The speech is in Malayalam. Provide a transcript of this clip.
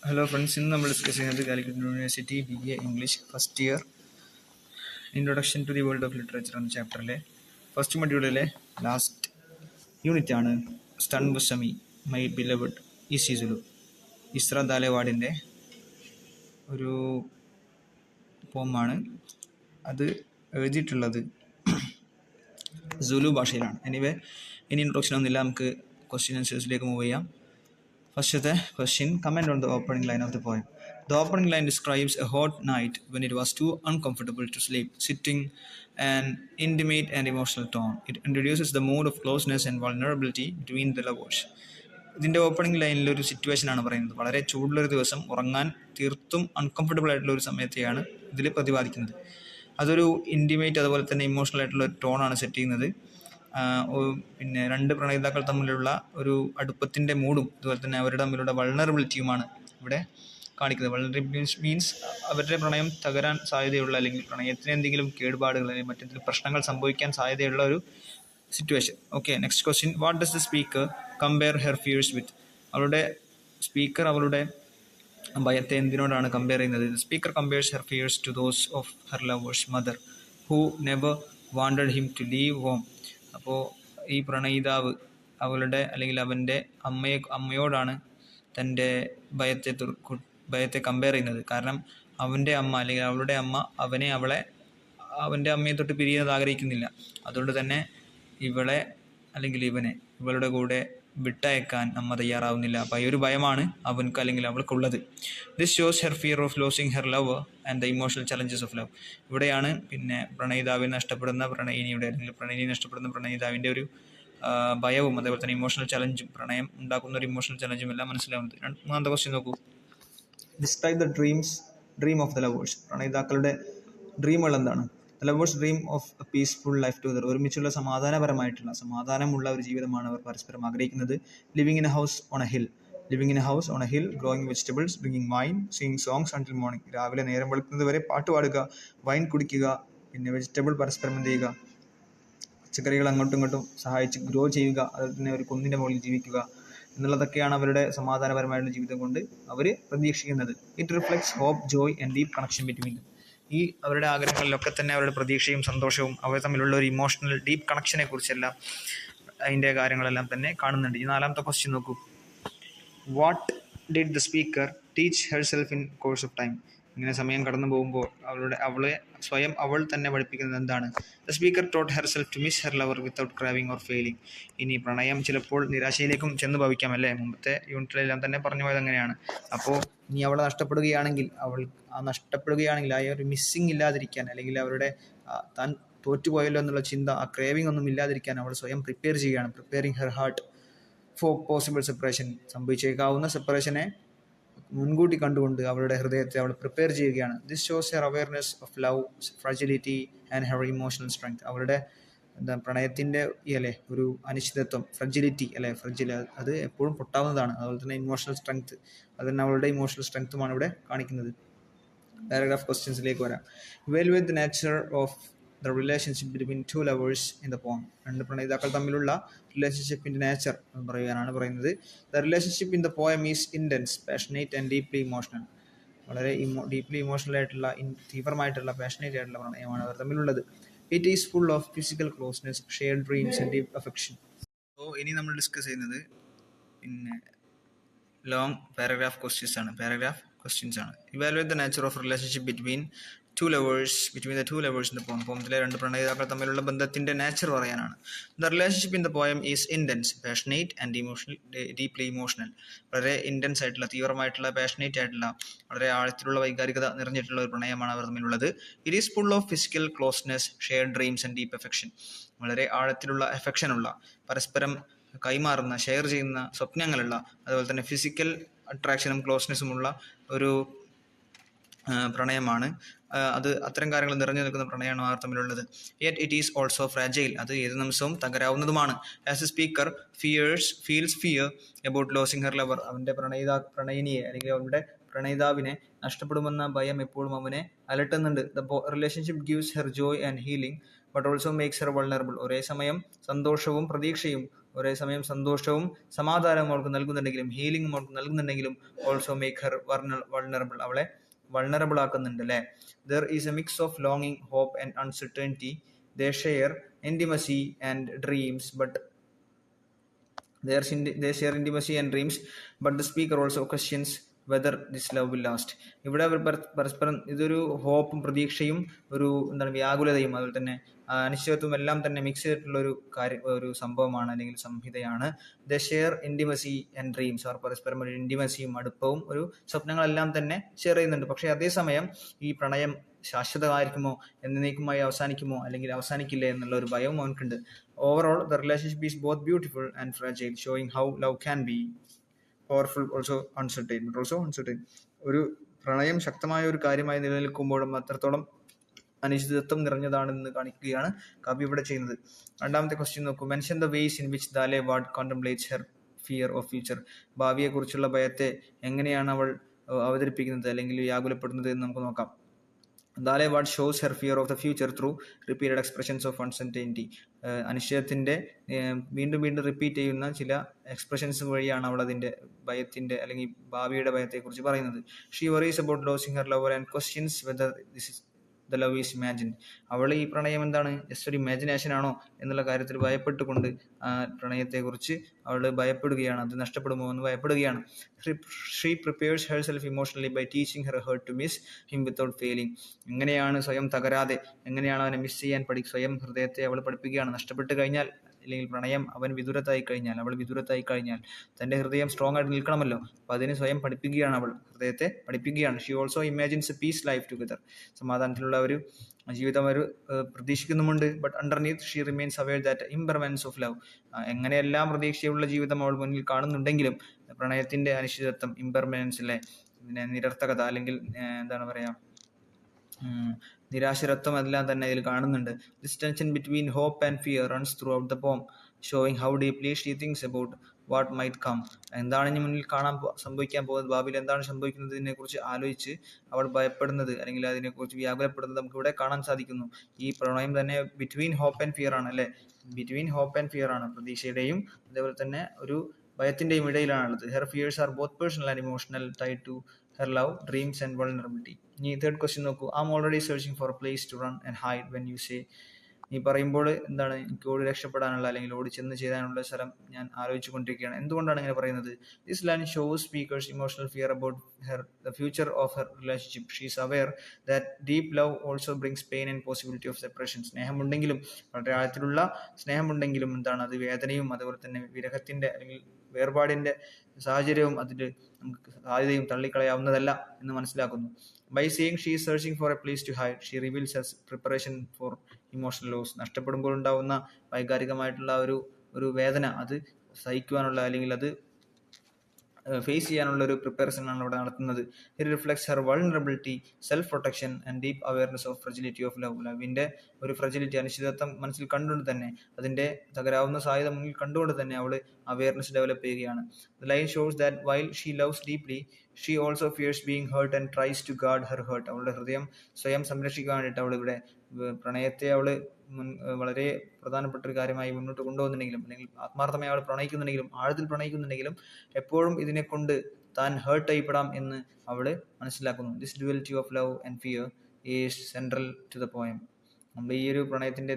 ഹലോ ഫ്രണ്ട്സ്, ഇന്ന് നമ്മൾ ഡിസ്കസ് ചെയ്യുന്നത് Calicut university BA English first year introduction to the world of literature എന്ന ചാപ്റ്ററിലെ ഫസ്റ്റ് മൊഡ്യൂളിലെ ലാസ്റ്റ് യൂണിറ്റ് ആണ് സ്റ്റൺ ബുസമി മൈ ബിലവഡ് ഇസിസുലു. ഇസ്ര ദാലേവാഡിൻ്റെ ഒരു പോമാണ്. അത് എഴുതിയിട്ടുള്ളത് സുലു ഭാഷയിലാണ്. ഇനി ഇൻട്രൊഡക്ഷൻ ഒന്നുമില്ല, നമുക്ക് ക്വസ്റ്റ്യൻ ആൻസേഴ്സിലേക്ക് മൂവ് ചെയ്യാം. First question, comment on the opening line of the poem. The opening line describes a hot night when it was too uncomfortable to sleep, sitting an intimate and emotional tone. It introduces the mood of closeness and vulnerability between the lovers. ഇതിൻ്റെ ഓപ്പണിംഗ് ലൈനിൽ ഒരു സിറ്റുവേഷനാണ് പറയുന്നത്. വളരെ ചൂടുള്ളൊരു ദിവസം, ഉറങ്ങാൻ തീർത്തും അൺകംഫർട്ടബിൾ ആയിട്ടുള്ള ഒരു സമയത്തെയാണ് ഇതിൽ പ്രതിപാദിക്കുന്നത്. അതൊരു ഇൻറ്റിമേറ്റ് അതുപോലെ തന്നെ ഇമോഷണൽ ആയിട്ടുള്ള ഒരു ടോണാണ് സെറ്റ് ചെയ്യുന്നത്. പിന്നെ രണ്ട് പ്രണയിതാക്കൾ തമ്മിലുള്ള ഒരു അടുപ്പത്തിൻ്റെ മൂഡും അതുപോലെ തന്നെ അവരുടെ തമ്മിലുള്ള വൾണറബിലിറ്റിയുമാണ് ഇവിടെ കാണിക്കുന്നത്. വൾണറബിലിറ്റി മീൻസ് അവരുടെ പ്രണയം തകരാൻ സാധ്യതയുള്ള, അല്ലെങ്കിൽ പ്രണയത്തിന് എന്തെങ്കിലും കേടുപാടുകൾ അല്ലെങ്കിൽ മറ്റെന്തെങ്കിലും പ്രശ്നങ്ങൾ സംഭവിക്കാൻ സാധ്യതയുള്ള ഒരു situation. Okay, next question, what does the speaker compare her fears with? Speaker അവളുടെ ഭയത്തെ എന്തിനോടാണ് കമ്പയർ ചെയ്യുന്നത്? Speaker compares her fears to those of her lover's mother who never wanted him to leave home. അപ്പോൾ ഈ പ്രണയിതാവ് അവളുടെ അല്ലെങ്കിൽ അവൻ്റെ അമ്മയോടാണ് തൻ്റെ ഭയത്തെ കമ്പയർ ചെയ്യുന്നത്. കാരണം അവൻ്റെ അമ്മ അല്ലെങ്കിൽ അവളുടെ അമ്മ അവൻ്റെ അമ്മയെ തൊട്ട് പിരിയുന്നത് ആഗ്രഹിക്കുന്നില്ല. അതുകൊണ്ട് തന്നെ ഇവളെ അല്ലെങ്കിൽ ഇവളുടെ കൂടെ വിട്ടയക്കാൻ അമ്മ തയ്യാറാവുന്നില്ല. അപ്പോൾ ഈ ഒരു ഭയമാണ് അവൻക്ക് അല്ലെങ്കിൽ അവൾക്കുള്ളത്. This shows her fear of losing her love and the emotional challenges of love. ഇവിടെയാണ് പിന്നെ പ്രണയിതാവിനെ നഷ്ടപ്പെടുന്ന പ്രണയിനിയുടെ അല്ലെങ്കിൽ പ്രണയിനി നഷ്ടപ്പെടുന്ന പ്രണയിതാവിൻ്റെ ഒരു ഭയവും അതേപോലെ തന്നെ ഇമോഷണൽ ചലഞ്ചും, പ്രണയം ഉണ്ടാക്കുന്ന ഒരു ഇമോഷണൽ ചലഞ്ചും എല്ലാം മനസ്സിലാവുന്നത്. മൂന്നാമത്തെ ക്വസ്റ്റ്യൻ നോക്കൂ. Describe the dream of the lovers. പ്രണയിതാക്കളുടെ ഡ്രീമുകൾ എന്താണ്? The lovers dream of a peaceful life together. ഒരുമിച്ചുള്ള സമാധാനമുള്ള ഒരു ജീവിതമാണ് അവർ പരസ്പരം ആഗ്രഹിക്കുന്നത്. Living in a house on a hill, growing vegetables, drinking wine, singing songs until morning. രാവിലെ നേരം വെളുക്കുന്നത് വരെ പാട്ട് പാടുക, വൈൻ കുടിക്കുക, പിന്നെ വെജിറ്റബിൾ പരസ്പരം എന്ത് ചെയ്യുക, പച്ചക്കറികൾ അങ്ങോട്ടും ഇങ്ങോട്ടും സഹായിച്ച് ഗ്രോ ചെയ്യുക, അതുപോലെ തന്നെ ഒരു കുന്നിൻ്റെ മുകളിൽ ജീവിക്കുക എന്നുള്ളതൊക്കെയാണ് അവരുടെ സമാധാനപരമായിട്ടുള്ള ജീവിതം കൊണ്ട് അവർ പ്രതീക്ഷിക്കുന്നത്. It reflects hope, joy and deep connection between them. ഈ അവരുടെ ആഗ്രഹങ്ങളിലൊക്കെ തന്നെ അവരുടെ പ്രതീക്ഷയും സന്തോഷവും അവർ തമ്മിലുള്ള ഒരു ഇമോഷണൽ ഡീപ്പ് കണക്ഷനെ കുറിച്ചെല്ലാം അതിൻ്റെ കാര്യങ്ങളെല്ലാം തന്നെ കാണുന്നുണ്ട്. ഈ നാലാമത്തെ ക്വസ്റ്റ്യൻ നോക്കൂ. What did the speaker teach herself in course of time? ഇങ്ങനെ സമയം കടന്നു പോകുമ്പോൾ അവൾ തന്നെ പഠിപ്പിക്കുന്നത് എന്താണ്? The speaker taught herself to miss her lover without craving or failing. ഇനി പ്രണയം ചിലപ്പോൾ നിരാശയിലേക്കും ചെന്ന് ഭവിക്കാം, അല്ലേ? മുമ്പത്തെ യൂണിറ്റിലെല്ലാം തന്നെ പറഞ്ഞു പോയത് അങ്ങനെയാണ്. അപ്പോൾ ഇനി അവളെ നഷ്ടപ്പെടുകയാണെങ്കിൽ ആ ഒരു മിസ്സിങ് ഇല്ലാതിരിക്കാൻ, അല്ലെങ്കിൽ അവരുടെ താൻ തോറ്റുപോയല്ലോ എന്നുള്ള ചിന്ത, ആ ക്രേവിംഗ് ഒന്നും ഇല്ലാതിരിക്കാൻ അവൾ സ്വയം പ്രിപ്പയർ ചെയ്യുകയാണ്. Preparing her heart for possible separation. സംഭവിച്ചേക്കാവുന്ന സെപ്പറേഷനെ മുൻകൂട്ടി കണ്ടുകൊണ്ട് അവളുടെ ഹൃദയത്തെ അവൾ പ്രിപ്പയർ ചെയ്യുകയാണ്. This shows her awareness of love, fragility and her emotional strength. അവളുടെ പ്രണയത്തിൻ്റെ ഒരു അനിശ്ചിതത്വം, ഫ്രജിലിറ്റി അത് എപ്പോഴും പൊട്ടാവുന്നതാണ്. അതുപോലെ തന്നെ ഇമോഷണൽ സ്ട്രെങ്ത്, അത് തന്നെ അവളുടെ ഇമോഷണൽ സ്ട്രെങ്ത്തുമാണ് ഇവിടെ കാണിക്കുന്നത്. പാരഗ്രാഫ് ക്വസ്റ്റ്യൻസിലേക്ക് വരാം. Evaluate the nature of the relationship between two lovers in the poem. രണ്ട് പ്രണയിതാക്കൾ തമ്മിലുള്ള റിലേഷൻഷിപ്പിൻ്റെ നേച്ചർ പറയാനാണ് പറയുന്നത്. The relationship in the poem is intense, passionate and deeply emotional. വളരെ ഡീപ്ലി ഇമോഷണൽ ആയിട്ടുള്ള, തീവ്രമായിട്ടുള്ള, പാഷനേറ്റ് ആയിട്ടുള്ള പ്രണയമാണ് അവർ തമ്മിലുള്ളത്. It is full of physical closeness, shared dreams and deep affection. അപ്പോൾ ഇനി നമ്മൾ ഡിസ്കസ് ചെയ്യുന്നത് പിന്നെ ലോങ് പാരഗ്രാഫ് ക്വസ്റ്റ്യൻസ് ആണ്. Evaluate the nature of relationship between the two lovers in the poem. പോമത്തിലെ രണ്ട് പ്രണയിതാക്കൾ തമ്മിലുള്ള ബന്ധത്തിന്റെ നേച്ചർ പറയാനാണ്. The relationship in the poem is intense, passionate and deeply emotional. വളരെ ഇൻറ്റൻസ് ആയിട്ടുള്ള, തീവ്രമായിട്ടുള്ള, പാഷനേറ്റ് ആയിട്ടുള്ള, വളരെ ആഴത്തിലുള്ള വൈകാരികത നിറഞ്ഞിട്ടുള്ള ഒരു പ്രണയമാണ് അവർ തമ്മിലുള്ളത്. It is full of physical closeness, shared dreams and deep affection. വളരെ ആഴത്തിലുള്ള അഫെക്ഷനുള്ള, പരസ്പരം കൈമാറുന്ന, ഷെയർ ചെയ്യുന്ന സ്വപ്നങ്ങളുള്ള, അതുപോലെ തന്നെ ഫിസിക്കൽ അട്രാക്ഷനും ക്ലോസ്നെസ്സുമുള്ള ഒരു പ്രണയമാണ്. അത് അത്തരം കാര്യങ്ങൾ നിറഞ്ഞു നിൽക്കുന്ന പ്രണയമാണ് അവർ തമ്മിലുള്ളത്. Yet it is also fragile. അത് ഏത് നിമിഷവും തകരാവുന്നതുമാണ്. As a speaker feels fear about losing her lover. അവൻ്റെ പ്രണയിനിയെ അല്ലെങ്കിൽ അവരുടെ പ്രണയിതാവിനെ നഷ്ടപ്പെടുമെന്ന ഭയം എപ്പോഴും അവനെ അലട്ടുന്നുണ്ട്. The relationship gives her joy and healing but also makes her vulnerable. ഒരേ സമയം സന്തോഷവും പ്രതീക്ഷയും ഒരേ സമയം സന്തോഷവും സമാധാനവും അവൾക്ക് നൽകുന്നുണ്ടെങ്കിലും ഹീലിംഗും അവൾക്ക് നൽകുന്നുണ്ടെങ്കിലും ഓൾസോ മേക്ക് ഹെർ വൾണറബിൾ, അവളെ വൾണറബിൾ ആക്കുന്നുണ്ട് അല്ലേ. There is a mix of ലോങ്ങിങ്, hope and uncertainty. They share intimacy and dreams, but they share intimacy and dreams, but the speaker also questions whether this love will last. ഇവിടെ അവർ പരസ്പരം ഇതൊരു ഹോപ്പും പ്രതീക്ഷയും ഒരു എന്താണ് വ്യാകുലതയും അതുപോലെ തന്നെ അനിശ്ചിതത്വം എല്ലാം തന്നെ മിക്സ് ചെയ്തിട്ടുള്ള ഒരു സംഭവമാണ് അല്ലെങ്കിൽ സംഹിതയാണ്. The share intimacy and dreams, അവർ പരസ്പരം ഒരു ഇൻറ്റിമസിയും അടുപ്പവും ഒരു സ്വപ്നങ്ങളെല്ലാം തന്നെ ഷെയർ ചെയ്യുന്നുണ്ട്. പക്ഷേ അതേസമയം ഈ പ്രണയം ശാശ്വതമായിരിക്കുമോ, എന്നേക്കുമായി അവസാനിക്കുമോ അല്ലെങ്കിൽ അവസാനിക്കില്ലേ എന്നുള്ള ഒരു ഭയവും അവൻക്കുണ്ട്. Overall the relationship is both beautiful and fragile, showing how love can be powerful also uncertain. ഒരു പ്രണയം ശക്തമായ ഒരു കാര്യമായി നിലനിൽക്കുമ്പോഴും അത്രത്തോളം അനിശ്ചിതത്വം നിറഞ്ഞതാണെന്ന് കാണിക്കുകയാണ് കവി ഇവിടെ ചെയ്യുന്നത്. രണ്ടാമത്തെ ക്വസ്റ്റ്യൻ നോക്കൂ. Mention the ways in which Dale Ward contemplates her fear of future. ഭാവിയെക്കുറിച്ചുള്ള ഭയത്തെ എങ്ങനെയാണ് അവൾ അവതരിപ്പിക്കുന്നത് അല്ലെങ്കിൽ വ്യാകുലപ്പെടുന്നത് എന്ന് നമുക്ക് നോക്കാം. Dale Ward shows her fear of the future through repeated expressions of uncertainty. അനിശ്ചയത്തിൻ്റെ വീണ്ടും വീണ്ടും റിപ്പീറ്റ് ചെയ്യുന്ന ചില എക്സ്പ്രഷൻസ് വഴിയാണ് അവൾ അതിൻ്റെ ഭയത്തിൻ്റെ അല്ലെങ്കിൽ ഭാവിയുടെ ഭയത്തെക്കുറിച്ച് പറയുന്നത്. She worries about losing her lover and questions whether this is the love is imagine. അവൾ ഈ പ്രണയം എന്താണ്, ജസ്റ്റ് ഒരു ഇമാജിനേഷൻ ആണോ എന്നുള്ള കാര്യത്തിൽ ഭയപ്പെട്ടുകൊണ്ട് ആ പ്രണയത്തെക്കുറിച്ച് അവൾ ഭയപ്പെടുകയാണ്, അത് നഷ്ടപ്പെടുമോ എന്ന് ഭയപ്പെടുകയാണ്. She prepares her self emotionally by teaching her heart to miss him without failing. എങ്ങനെയാണ് സ്വയം തകരാതെ എങ്ങനെയാണ് അവനെ മിസ് ചെയ്യാൻ സ്വയം ഹൃദയത്തെ അവൾ പഠിപ്പിക്കുകയാണ്. നഷ്ടപ്പെട്ട് കഴിഞ്ഞാൽ അല്ലെങ്കിൽ പ്രണയം അവൾ വിദൂരത്തായി കഴിഞ്ഞാൽ തൻ്റെ ഹൃദയം സ്ട്രോങ് ആയിട്ട് നിൽക്കണമല്ലോ. അപ്പോൾ അതിന് സ്വയം പഠിപ്പിക്കുകയാണ്, അവൾ ഹൃദയത്തെ പഠിപ്പിക്കുകയാണ്. She also imagines a peace life together. സമാധാനത്തിലുള്ള ഒരു ജീവിതം അവർ പ്രതീക്ഷിക്കുന്നുമുണ്ട്. But underneath she remains aware that impermanence of love. എങ്ങനെയെല്ലാം പ്രതീക്ഷയുള്ള ജീവിതം അവൾ മുന്നിൽ കാണുന്നുണ്ടെങ്കിലും പ്രണയത്തിൻ്റെ അനിശ്ചിതത്വം, ഇംപെർമനൻസിലെ നിരർത്ഥകത അല്ലെങ്കിൽ എന്താണ് പറയുക, നിരാശരത്വം എല്ലാം തന്നെ ഇതിൽ കാണുന്നുണ്ട്. This tension between hope and fear runs throughout the poem, showing how deeply she thinks about what might come. എന്താണ് ഇനി മുന്നിൽ സംഭവിക്കാൻ പോകുന്നത്, ഭാവിയിൽ എന്താണ് സംഭവിക്കുന്നതിനെ കുറിച്ച് ആലോചിച്ച് അവൾ ഭയപ്പെടുന്നത് അല്ലെങ്കിൽ അതിനെക്കുറിച്ച് വ്യാകുലപ്പെടുന്നത് നമുക്ക് ഇവിടെ കാണാൻ സാധിക്കുന്നു. ഈ പ്രണയം തന്നെ ബിറ്റ്വീൻ ഹോപ്പ് ആൻഡ് ഫിയർ ആണ് അല്ലേ, ബിറ്റ്വീൻ ഹോപ്പ് ആൻഡ് ഫിയർ ആണ്, പ്രതീക്ഷയുടെയും അതേപോലെ തന്നെ ഒരു ഭയത്തിൻ്റെയും ഇടയിലാണുള്ളത്. Her fears are both personal and emotional tied to her love, dreams and vulnerability. ഇനി തേർഡ് ക്വസ്റ്റ്യൻ നോക്കൂ. I am already searching for a place to run and hide when you say. നീ പറയുമ്പോൾ എന്താണ്, എനിക്ക് ഓടി രക്ഷപ്പെടാനുള്ള അല്ലെങ്കിൽ ഓടി ചെന്ന് ചെയ്താനുള്ള സ്ഥലം ഞാൻ ആലോചിച്ചു കൊണ്ടിരിക്കുകയാണ്. എന്തുകൊണ്ടാണ് ഇങ്ങനെ പറയുന്നത്? This line shows speaker's emotional fear about the future of her relationship. She is aware that deep love also brings pain and possibility of separation. സ്നേഹമുണ്ടെങ്കിലും, വളരെ ആഴത്തിലുള്ള സ്നേഹമുണ്ടെങ്കിലും എന്താണ്, അത് വേദനയും അതുപോലെ തന്നെ വിരഹത്തിൻ്റെ അല്ലെങ്കിൽ വേർപാടിൻ്റെ സാഹചര്യവും അതിൽ നമുക്ക് സാധ്യതയും തള്ളിക്കളയാവുന്നതല്ല എന്ന് മനസ്സിലാക്കുന്നു. By seeing she is searching for a place to hide, she reveals her preparation for emotional loss. നഷ്ടപ്പെടുമ്പോൾ ഉണ്ടാകുന്ന വൈകാരികമായിട്ടുള്ള ഒരു വേദന അത് സഹിക്കുവാനുള്ള അല്ലെങ്കിൽ അത് ഫേസ് ചെയ്യാനുള്ള ഒരു പ്രിപ്പറേഷൻ ആണ് ഇവിടെ നടത്തുന്നത്. It reflects her vulnerability, self protection and deep awareness of fragility of love. ലവിൻ്റെ ഒരു ഫ്രജിലിറ്റി, അനിശ്ചിതത്വം മനസ്സിൽ കണ്ടുകൊണ്ട് തന്നെ അതിൻ്റെ തകരാവുന്ന സാധ്യത മുന്നിൽ കണ്ടുകൊണ്ട് തന്നെ അവൾ അവയർനെസ് ഡെവലപ്പ് ചെയ്യുകയാണ്. The line shows that while she loves deeply she also fears being hurt and tries to guard her heart. അവളുടെ ഹൃദയം സ്വയം സംരക്ഷിക്കാൻ വേണ്ടിയിട്ട് അവൾ ഇവിടെ പ്രണയത്തെ അവൾ വളരെ പ്രധാനപ്പെട്ട ഒരു കാര്യമായി മുന്നോട്ട് കൊണ്ടുപോകുന്നുണ്ടെങ്കിലും അല്ലെങ്കിൽ ആത്മാർത്ഥമായി അവൾ പ്രണയിക്കുന്നുണ്ടെങ്കിലും ആഴത്തിൽ പ്രണയിക്കുന്നുണ്ടെങ്കിലും എപ്പോഴും ഇതിനെ കൊണ്ട് താൻ ഹേർട്ട് ചെയ്യപ്പെടാം എന്ന് അവൾ മനസ്സിലാക്കുന്നു. This duality of love and fear is central to the poem. നമ്മൾ ഈ ഒരു പ്രണയത്തിൻ്റെ